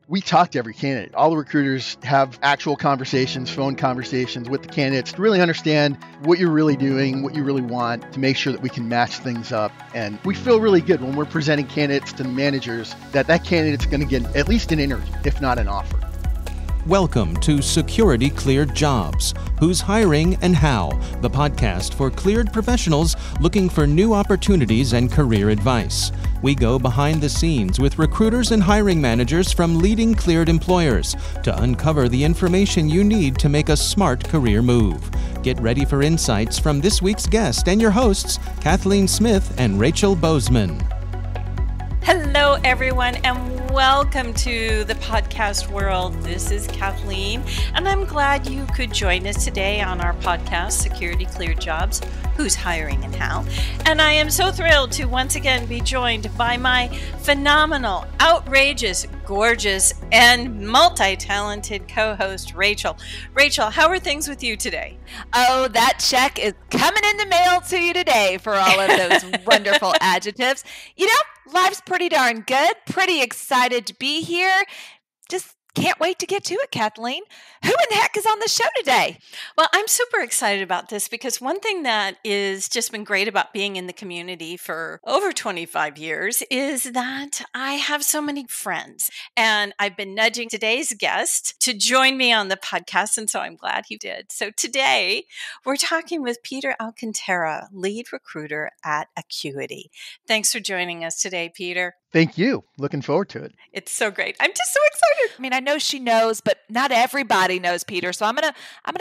We talk to every candidate. All the recruiters have actual conversations, phone conversations with the candidates to really understand what you're really doing, what you really want, to make sure that we can match things up. And we feel really good when we're presenting candidates to the managers that candidate's going to get at least an interview, if not an offer. Welcome to Security Cleared Jobs, Who's Hiring and How, the podcast for cleared professionals looking for new opportunities and career advice. We go behind the scenes with recruiters and hiring managers from leading cleared employers to uncover the information you need to make a smart career move. Get ready for insights from this week's guest and your hosts, Kathleen Smith and Rachel Bozeman. Hello, everyone, and welcome to the podcast world. This is Kathleen, and I'm glad you could join us today on our podcast, Security Cleared Jobs, Who's Hiring and How. And I am so thrilled to once again be joined by my phenomenal, outrageous, gorgeous, and multi-talented co-host, Rachel. Rachel, how are things with you today? Oh, that check is coming in the mail to you today for all of those wonderful adjectives. You know, life's pretty darn good. Pretty excited to be here. Just can't wait to get to it, Kathleen. Who in the heck is on the show today? Well, I'm super excited about this because one thing that is just been great about being in the community for over 25 years is that I have so many friends. And I've been nudging today's guest to join me on the podcast, and so I'm glad he did. So today, we're talking with Peter Alcantara, lead recruiter at Acuity. Thanks for joining us today, Peter. Thank you. Looking forward to it. It's so great. I'm just so excited. I mean, I know she knows, but not everybody knows Peter. So I'm gonna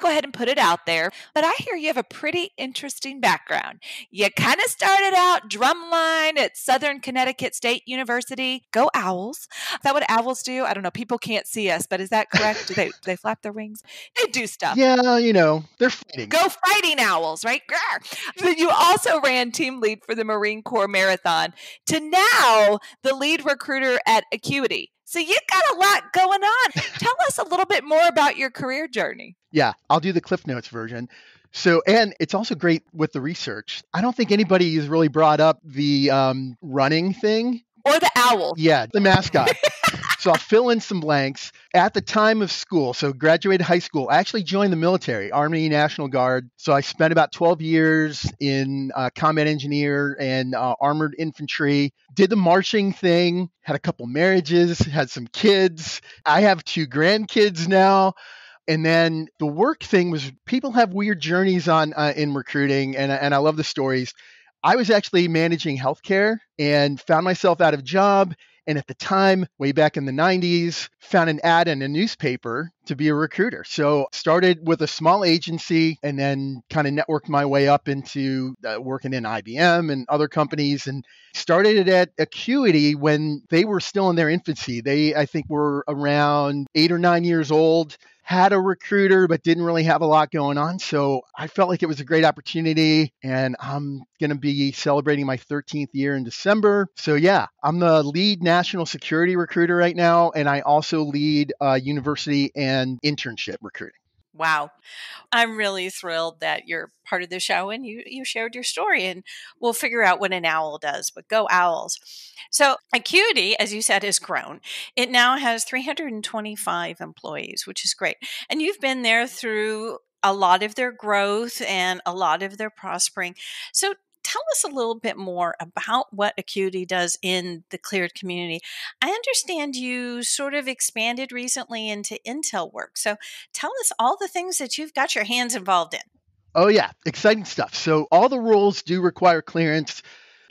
go ahead and put it out there. But I hear you have a pretty interesting background. You kind of started out drumline at Southern Connecticut State University. Go Owls! Is that what owls do? I don't know. People can't see us, but is that correct? Do they flap their wings? They do stuff. Yeah, you know, they're fighting. Go Fighting Owls, right? But you also ran team lead for the Marine Corps Marathon to now the lead recruiter at Acuity. So you got a lot going on. Tell us a little bit more about your career journey. Yeah, I'll do the Cliff Notes version. So, and it's also great with the research. I don't think anybody has really brought up the running thing. Or the owl. Yeah, the mascot. So I'll fill in some blanks. At the time of school, so graduated high school, I actually joined the military, Army National Guard. So I spent about 12 years in combat engineer and armored infantry, did the marching thing, had a couple marriages, had some kids. I have 2 grandkids now. And then the work thing was people have weird journeys on in recruiting, and I love the stories. I was actually managing healthcare and found myself out of job. And at the time, way back in the 90s, found an ad in a newspaper to be a recruiter. So started with a small agency and then kind of networked my way up into working in IBM and other companies, and started it at Acuity when they were still in their infancy. They, I think, were around 8 or 9 years old. Had a recruiter, but didn't really have a lot going on. So I felt like it was a great opportunity, and I'm going to be celebrating my 13th year in December. So yeah, I'm the lead national security recruiter right now, and I also lead university and internship recruiting. Wow. I'm really thrilled that you're part of the show and you shared your story, and we'll figure out what an owl does, but go Owls. So Acuity, as you said, has grown. It now has 325 employees, which is great. And you've been there through a lot of their growth and a lot of their prospering. So tell us a little bit more about what Acuity does in the cleared community. I understand you sort of expanded recently into intel work. So tell us all the things that you've got your hands involved in. Oh yeah, exciting stuff. So all the roles do require clearance.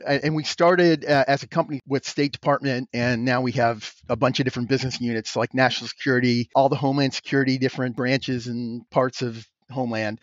And we started as a company with State Department, and now we have a bunch of different business units like national security, all the Homeland Security, different branches and parts of Homeland,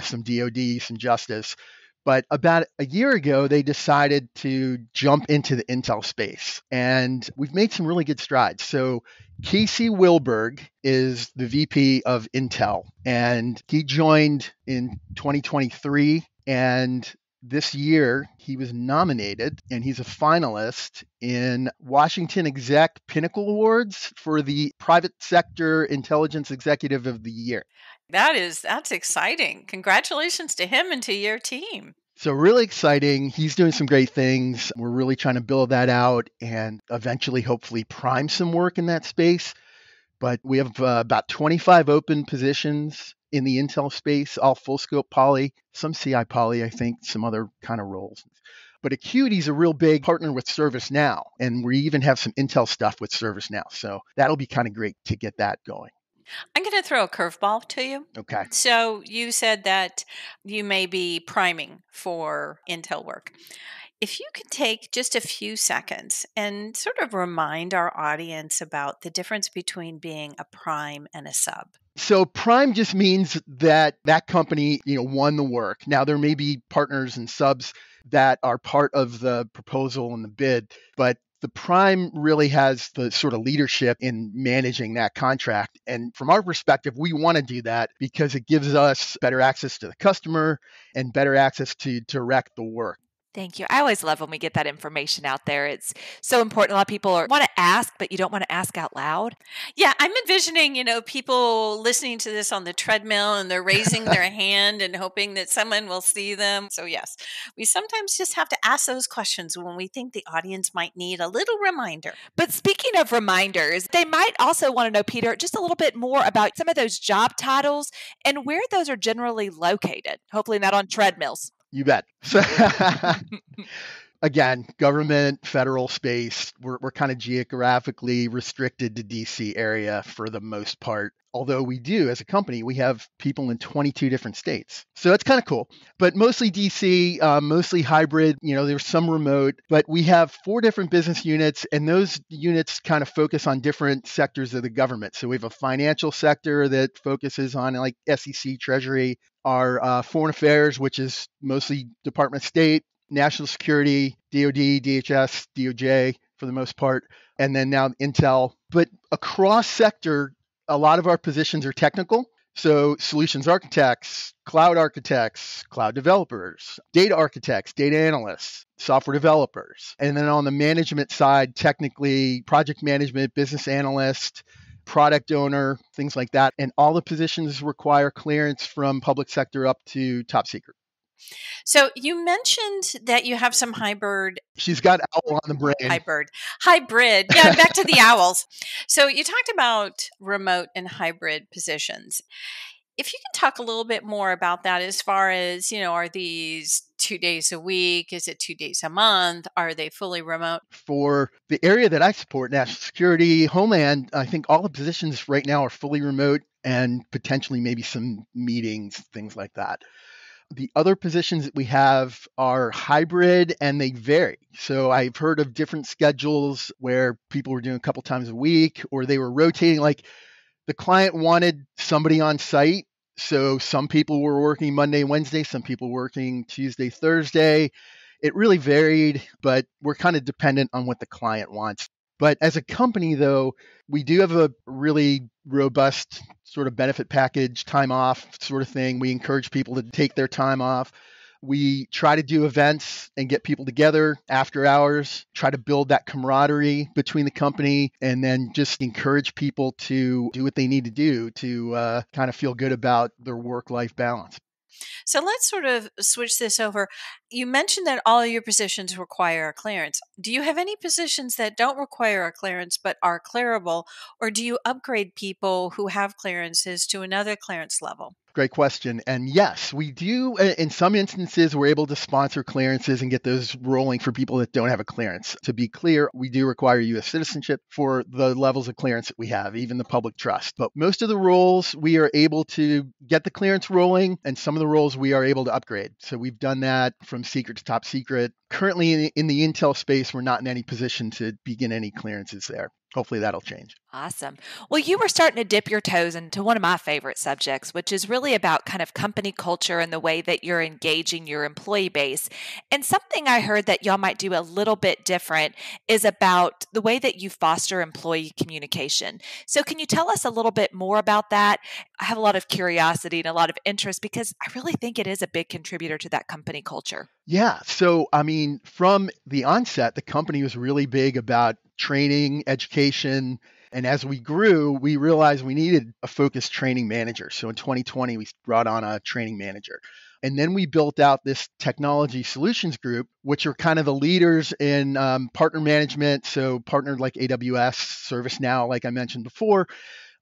some DOD, some Justice. But about a year ago, they decided to jump into the intel space, and we've made some really good strides. So Casey Wilberg is the VP of Intel, and he joined in 2023, and this year he was nominated, and he's a finalist in Washington Exec Pinnacle Awards for the Private Sector Intelligence Executive of the Year. That's exciting. Congratulations to him and to your team. So really exciting. He's doing some great things. We're really trying to build that out and eventually, hopefully, prime some work in that space. But we have about 25 open positions in the Intel space, all full scope poly, some CI poly, I think, some other kind of roles. But Acuity is a real big partner with ServiceNow, and we even have some Intel stuff with ServiceNow. So that'll be kind of great to get that going. I'm going to throw a curveball to you. Okay. So you said that you may be priming for Intel work. If you could take just a few seconds and sort of remind our audience about the difference between being a prime and a sub. So prime just means that that company, won the work. Now there may be partners and subs that are part of the proposal and the bid, but the prime really has the sort of leadership in managing that contract. And from our perspective, we want to do that because it gives us better access to the customer and better access to direct the work. Thank you. I always love when we get that information out there. It's so important. A lot of people want to ask, but you don't want to ask out loud. Yeah, I'm envisioning, people listening to this on the treadmill and they're raising their hand and hoping that someone will see them. So yes, we sometimes just have to ask those questions when we think the audience might need a little reminder. But speaking of reminders, they might also want to know, Peter, just a little bit more about some of those job titles and where those are generally located. Hopefully not on treadmills. You bet. So, again, government, federal space, we're kind of geographically restricted to DC area for the most part. Although we do, as a company, we have people in 22 different states. So that's kind of cool. But mostly DC, mostly hybrid. There's some remote. But we have 4 different business units, and those units kind of focus on different sectors of the government. So we have a financial sector that focuses on like SEC, Treasury, our foreign affairs, which is mostly Department of State, national security, DoD, DHS, DOJ for the most part, and then now Intel. But across sector, a lot of our positions are technical. So solutions architects, cloud developers, data architects, data analysts, software developers. And then on the management side, technically project management, business analyst, product owner, things like that. And all the positions require clearance from public sector up to top secret. So you mentioned that you have some hybrid. She's got owl on the brain. Hybrid. Yeah, back to the owls. So you talked about remote and hybrid positions. If you can talk a little bit more about that as far as, are these 2 days a week? Is it 2 days a month? Are they fully remote? For the area that I support, national security, homeland, I think all the positions right now are fully remote and potentially maybe some meetings, things like that. The other positions that we have are hybrid and they vary. So I've heard of different schedules where people were doing a couple times a week or they were rotating. Like the client wanted somebody on site. So some people were working Monday, Wednesday, some people working Tuesday, Thursday. It really varied, but we're kind of dependent on what the client wants. But as a company, though, we do have a really robust sort of benefit package, time off sort of thing. We encourage people to take their time off. We try to do events and get people together after hours, try to build that camaraderie between the company, and then just encourage people to do what they need to do to kind of feel good about their work-life balance. So let's sort of switch this over. You mentioned that all of your positions require a clearance. Do you have any positions that don't require a clearance but are clearable, or do you upgrade people who have clearances to another clearance level? Great question. And yes, we do. In some instances, we're able to sponsor clearances and get those rolling for people that don't have a clearance. To be clear, we do require U.S. citizenship for the levels of clearance that we have, even the public trust. But most of the roles, we are able to get the clearance rolling, and some of the roles we are able to upgrade. So we've done that from secret to top secret. Currently in the Intel space, we're not in any position to begin any clearances there. Hopefully that'll change. Awesome. Well, you were starting to dip your toes into one of my favorite subjects, which is really about kind of company culture and the way that you're engaging your employee base. And something I heard that y'all might do a little bit different is about the way that you foster employee communication. So can you tell us a little bit more about that? I have a lot of curiosity and a lot of interest because I really think it is a big contributor to that company culture. Yeah. So, from the onset, the company was really big about training, education. And as we grew, we realized we needed a focused training manager. So in 2020, we brought on a training manager. And then we built out this technology solutions group, which are kind of the leaders in partner management. So partnered like AWS, ServiceNow, like I mentioned before,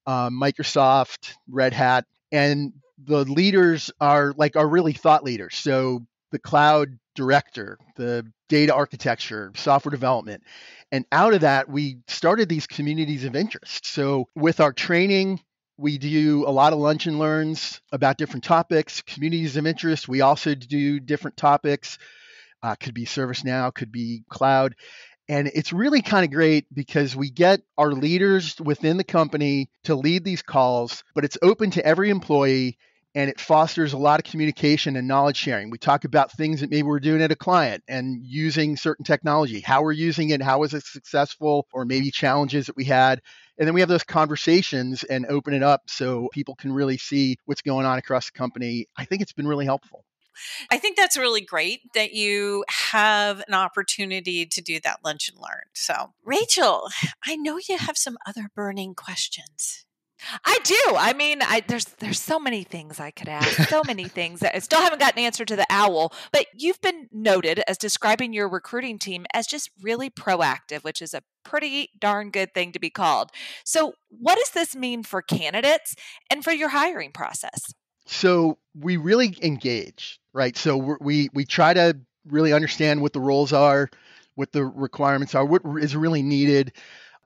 Microsoft, Red Hat. And the leaders are really thought leaders. So the cloud director, the data architecture, software development. And out of that, we started these communities of interest. So with our training, we do a lot of lunch and learns about different topics, communities of interest. We also do different topics. Could be ServiceNow, could be cloud. And it's really kind of great because we get our leaders within the company to lead these calls, but it's open to every employee and it fosters a lot of communication and knowledge sharing. We talk about things that maybe we're doing at a client and using certain technology, how we're using it, how was it successful, or maybe challenges that we had. And then we have those conversations and open it up so people can really see what's going on across the company. I think it's been really helpful. I think that's really great that you have an opportunity to do that lunch and learn. So, Rachel, I know you have some other burning questions. I do. I mean, there's so many things I could ask, so many things that I still haven't gotten an answer to the owl. But you've been noted as describing your recruiting team as just really proactive, which is a pretty darn good thing to be called. So, what does this mean for candidates and for your hiring process? So we really engage, right? So we try to really understand what the roles are, what the requirements are, what is really needed.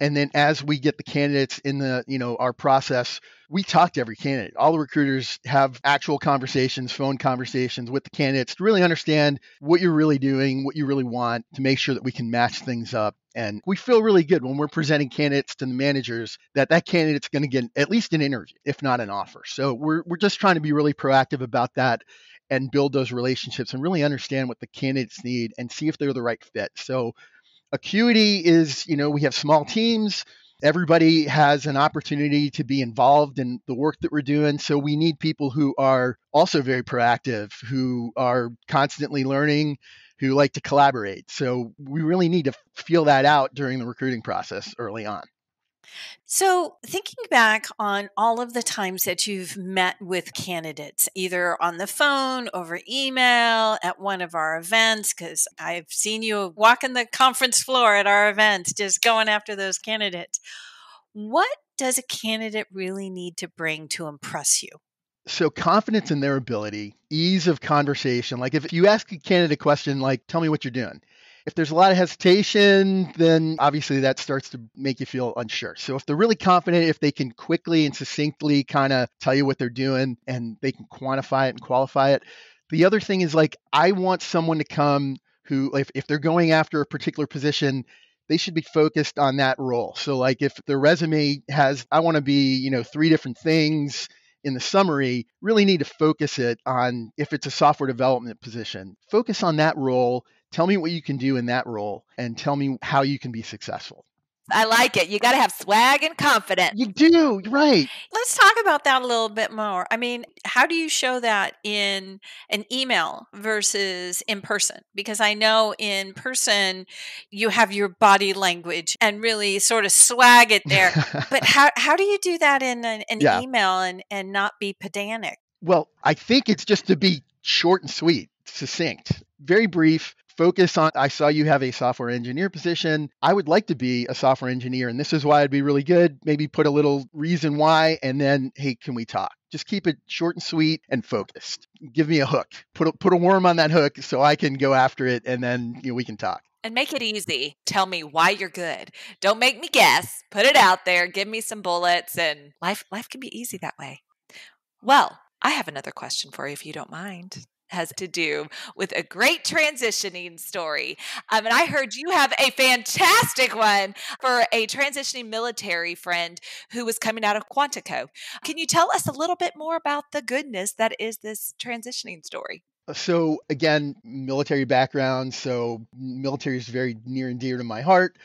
And then as we get the candidates in our process, we talk to every candidate. All the recruiters have actual conversations, phone conversations with the candidates to really understand what you're really doing, what you really want, to make sure that we can match things up. And we feel really good when we're presenting candidates to the managers that candidate's going to get at least an interview, if not an offer. So we're just trying to be really proactive about that and build those relationships and really understand what the candidates need and see if they're the right fit. So Acuity is, we have small teams. Everybody has an opportunity to be involved in the work that we're doing. So we need people who are also very proactive, who are constantly learning, who like to collaborate. So we really need to feel that out during the recruiting process early on. So, thinking back on all of the times that you've met with candidates, either on the phone, over email, at one of our events, because I've seen you walking the conference floor at our events, just going after those candidates. What does a candidate really need to bring to impress you? So confidence in their ability, ease of conversation. Like if you ask a candidate a question like, tell me what you're doing. If there's a lot of hesitation, then obviously that starts to make you feel unsure. So if they're really confident, if they can quickly and succinctly kind of tell you what they're doing and they can quantify it and qualify it. The other thing is like, I want someone to come who, if they're going after a particular position, they should be focused on that role. So like if their resume has, I want to be, 3 different things in the summary, really need to focus it on, if it's a software development position, focus on that role. Tell me what you can do in that role and tell me how you can be successful. I like it. You got to have swag and confidence. You do, right. Let's talk about that a little bit more. I mean, how do you show that in an email versus in person? Because I know in person you have your body language and really sort of swag it there. But how do you do that in an email and not be pedantic? Well, I think it's just to be short and sweet, succinct, very brief. Focus on, I saw you have a software engineer position. I would like to be a software engineer, and this is why I'd be really good. Maybe put a little reason why, and then, hey, can we talk? Just keep it short and sweet and focused. Give me a hook. Put a worm on that hook so I can go after it, and then we can talk. And make it easy. Tell me why you're good. Don't make me guess. Put it out there. Give me some bullets, and life can be easy that way. Well, I have another question for you if you don't mind. Has to do with a great transitioning story. And I heard you have a fantastic one for a transitioning military friend who was coming out of Quantico. Can you tell us a little bit more about the goodness that is this transitioning story? So again, military background. So military is very near and dear to my heart.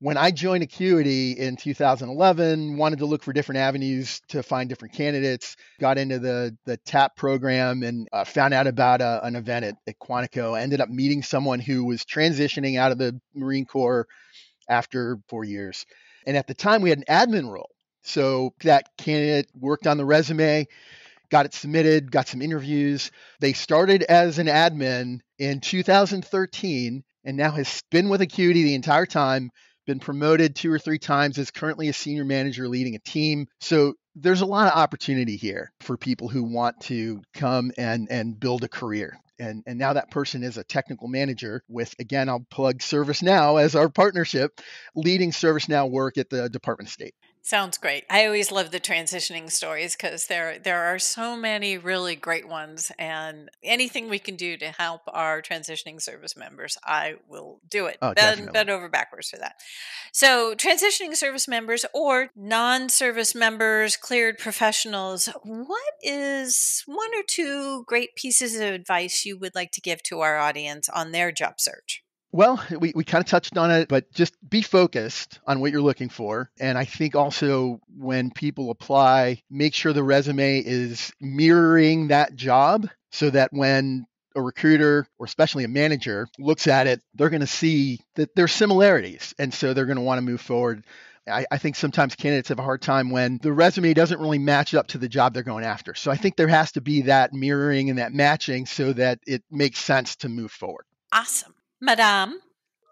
When I joined Acuity in 2011, wanted to look for different avenues to find different candidates, got into the TAP program and found out about an event at Quantico. I ended up meeting someone who was transitioning out of the Marine Corps after 4 years. And at the time we had an admin role. So that candidate worked on the resume, got it submitted, got some interviews. They started as an admin in 2013 and now has been with Acuity the entire time, been promoted 2 or 3 times, is currently a senior manager leading a team. So there's a lot of opportunity here for people who want to come and build a career. And now that person is a technical manager with, again, I'll plug ServiceNow as our partnership, leading ServiceNow work at the Department of State. Sounds great. I always love the transitioning stories because there are so many really great ones, and anything we can do to help our transitioning service members, I will do it. Oh, definitely. Bend over backwards for that. So transitioning service members or non-service members, cleared professionals, what is 1 or 2 great pieces of advice you would like to give to our audience on their job search? Well, we kind of touched on it, but just be focused on what you're looking for. And I think also when people apply, make sure the resume is mirroring that job so that when a recruiter or especially a manager looks at it, they're going to see that there's similarities. And so they're going to want to move forward. I think sometimes candidates have a hard time when the resume doesn't really match up to the job they're going after. So I think there has to be that mirroring and that matching so that it makes sense to move forward. Awesome. Madame?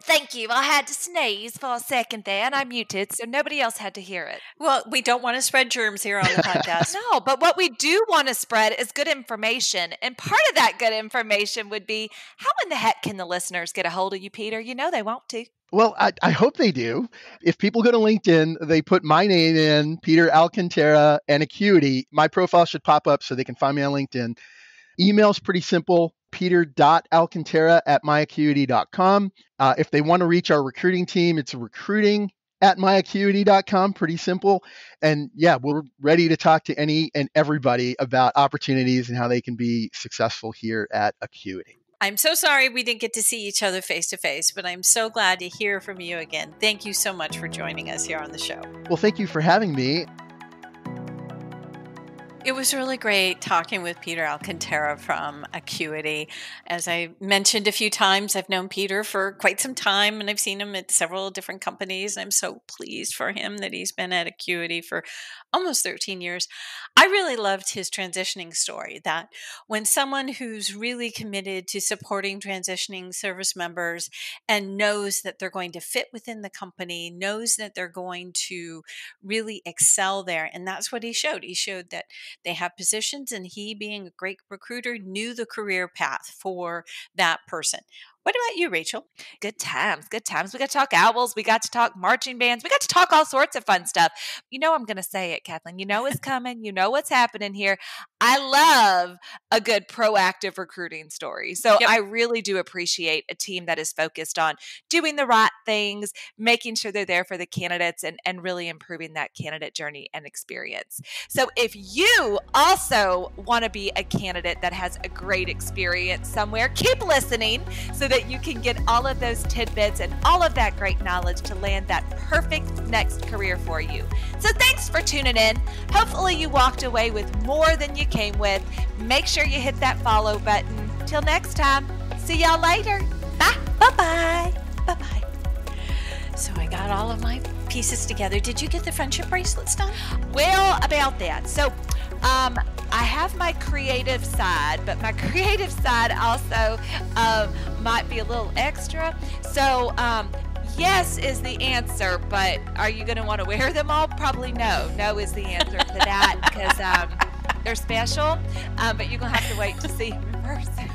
Thank you. I had to sneeze for a second there, and I muted, so nobody else had to hear it. Well, we don't want to spread germs here on the podcast. No, but what we do want to spread is good information. And part of that good information would be, how in the heck can the listeners get a hold of you, Peter? You know they want to. Well, I hope they do. If people go to LinkedIn, they put my name in, Peter Alcantara, and Acuity, my profile should pop up so they can find me on LinkedIn. Email's pretty simple, peter.alcantara@myacuity.com. If they want to reach our recruiting team, it's recruiting@myacuity.com. Pretty simple. And yeah, we're ready to talk to any and everybody about opportunities and how they can be successful here at Acuity. I'm so sorry we didn't get to see each other face to face, but I'm so glad to hear from you again. Thank you so much for joining us here on the show. Well, thank you for having me. It was really great talking with Peter Alcantara from Acuity. As I mentioned a few times, I've known Peter for quite some time, and I've seen him at several different companies. I'm so pleased for him that he's been at Acuity for almost 13 years. I really loved his transitioning story, that when someone who's really committed to supporting transitioning service members and knows that they're going to fit within the company, knows that they're going to really excel there, and that's what he showed. He showed that they have positions, and he, being a great recruiter, knew the career path for that person. What about you, Rachel? Good times, good times. We got to talk owls. We got to talk marching bands. We got to talk all sorts of fun stuff. You know I'm going to say it, Kathleen. You know it's coming. You know what's happening here. I love a good proactive recruiting story. So I really do appreciate a team that is focused on doing the right things, making sure they're there for the candidates, and really improving that candidate journey and experience. So if you also want to be a candidate that has a great experience somewhere, keep listening so that you can get all of those tidbits and all of that great knowledge to land that perfect next career for you. So thanks for tuning in. Hopefully you walked away with more than you came with. Make sure you hit that follow button. Till next time, see y'all later. Bye. Bye-bye. Bye-bye. So I got all of my pieces together. Did you get the friendship bracelets done? Well, about that. So I have my creative side, but my creative side also might be a little extra. So yes is the answer, but are you going to want to wear them all? Probably no. No is the answer to that because they're special, but you're going to have to wait to see them in person.